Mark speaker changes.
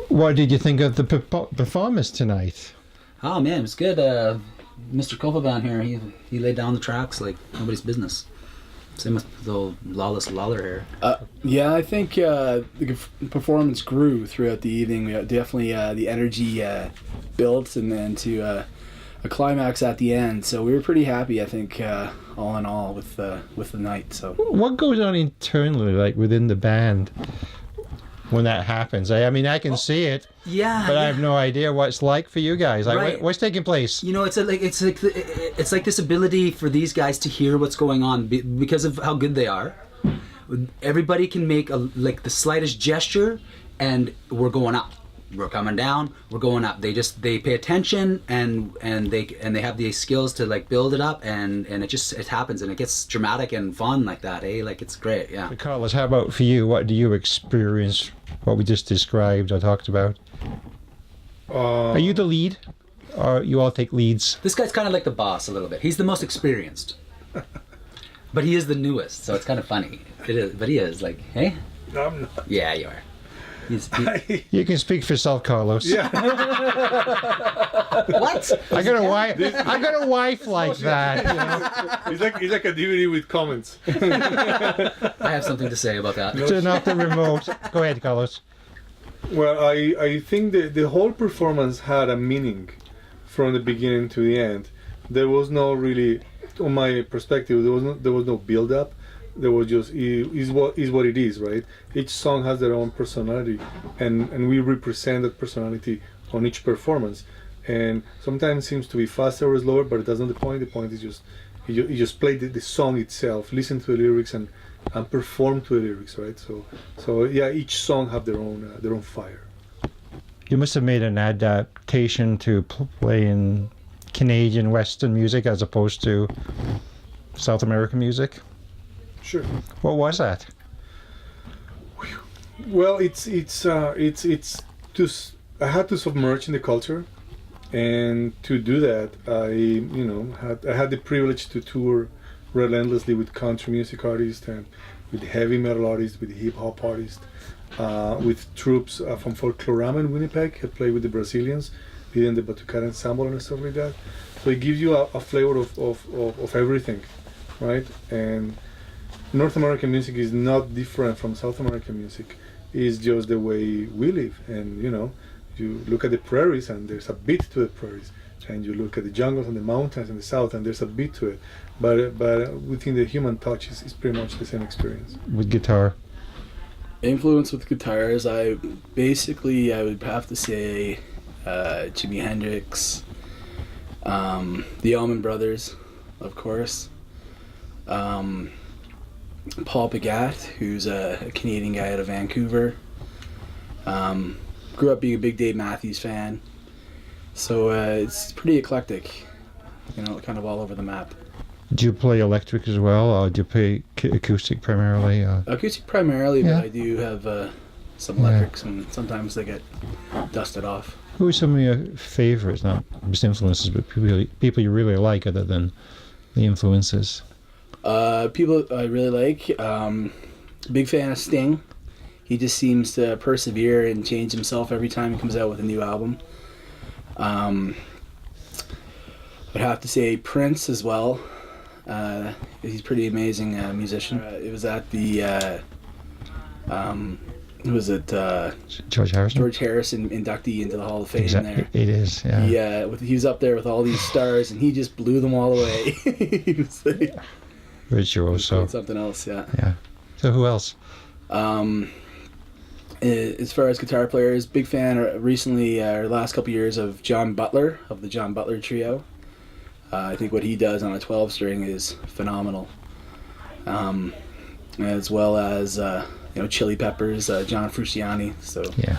Speaker 1: What did you think of the performance tonight?
Speaker 2: Oh man, it was good. Mr. Kovaban here, he laid down the tracks like nobody's business. Same with the old Lawless Lawler here.
Speaker 3: Yeah, I think the performance grew throughout the evening. We definitely the energy built, and then to a climax at the end. So we were pretty happy, I think, all in all, with the night. So
Speaker 1: what goes on internally, like within the band, when that happens? I mean, I can see it.
Speaker 2: Yeah,
Speaker 1: but I have no idea what it's like for you guys. Like,
Speaker 2: right.
Speaker 1: What's taking place?
Speaker 2: You know, it's like this ability for these guys to hear what's going on because of how good they are. Everybody can make like the slightest gesture, and we're going up. We're coming down. We're going up. They pay attention, and they have the skills to like build it up, and it happens, and it gets dramatic and fun like that. Like it's great. Yeah.
Speaker 1: Carlos, how about for you? What do you experience? What we just described or talked about? Are you the lead, or you all take leads?
Speaker 2: This guy's kind of like the boss a little bit. He's the most experienced, but he is the newest, so it's kind of funny. It is, but he is like, hey,
Speaker 4: No, I'm not.
Speaker 2: yeah, you are.
Speaker 1: You can speak for yourself, Carlos.
Speaker 4: Yeah.
Speaker 2: What?
Speaker 1: I got a wife like that. You know?
Speaker 4: He's like a DVD with comments.
Speaker 2: I have something to say about that.
Speaker 1: Turn off the remote. Go ahead, Carlos.
Speaker 4: Well, I think the whole performance had a meaning from the beginning to the end. There was no really, on my perspective, there was no build up. There was just is what it is, right? Each song has their own personality, and we represent that personality on each performance. And sometimes it seems to be faster or slower, but that's not the point. The point is just you just play the song itself, listen to the lyrics, and perform to the lyrics, right? So yeah, each song have their own fire.
Speaker 1: You must have made an adaptation to play in Canadian Western music as opposed to South American music.
Speaker 4: Sure.
Speaker 1: What was that?
Speaker 4: Well, it's I had to submerge in the culture, and to do that, I had the privilege to tour relentlessly with country music artists and with heavy metal artists, with hip hop artists, with troops from Folklorama in Winnipeg. I played with the Brazilians, leading the Batucada ensemble and stuff like that. So it gives you a flavor of everything, right? And North American music is not different from South American music. It's just the way we live. And you look at the prairies and there's a beat to the prairies, and you look at the jungles and the mountains in the south and there's a beat to it. But within the human touch is pretty much the same experience.
Speaker 1: With guitar?
Speaker 3: influence with guitars, I would have to say Jimi Hendrix, the Allman Brothers, of course. Paul Pagat, who's a Canadian guy out of Vancouver. Grew up being a big Dave Matthews fan. So it's pretty eclectic, kind of all over the map.
Speaker 1: Do you play electric as well, or do you play acoustic primarily?
Speaker 3: Acoustic primarily,
Speaker 1: Yeah.
Speaker 3: but I do have some electrics, and sometimes they get dusted off.
Speaker 1: Who are some of your favorites, not just influences, but people you really like other than the influences?
Speaker 3: People I really like, big fan of Sting. He just seems to persevere and change himself every time he comes out with a new album. I'd have to say Prince as well. He's a pretty amazing musician. It was at the who was it?
Speaker 1: George Harrison.
Speaker 3: George Harrison inductee into the Hall of Fame.
Speaker 1: Exactly.
Speaker 3: There.
Speaker 1: It is. Yeah.
Speaker 3: He was up there with all these stars, and he just blew them all away. He was like,
Speaker 1: Virtuoso.
Speaker 3: something else. Yeah.
Speaker 1: Yeah. So who else?
Speaker 3: As far as guitar players, big fan recently, last couple years, of John Butler, of the John Butler Trio. I think what he does on a 12-string is phenomenal. As well as, Chili Peppers, John Frusciante. So
Speaker 1: Yeah.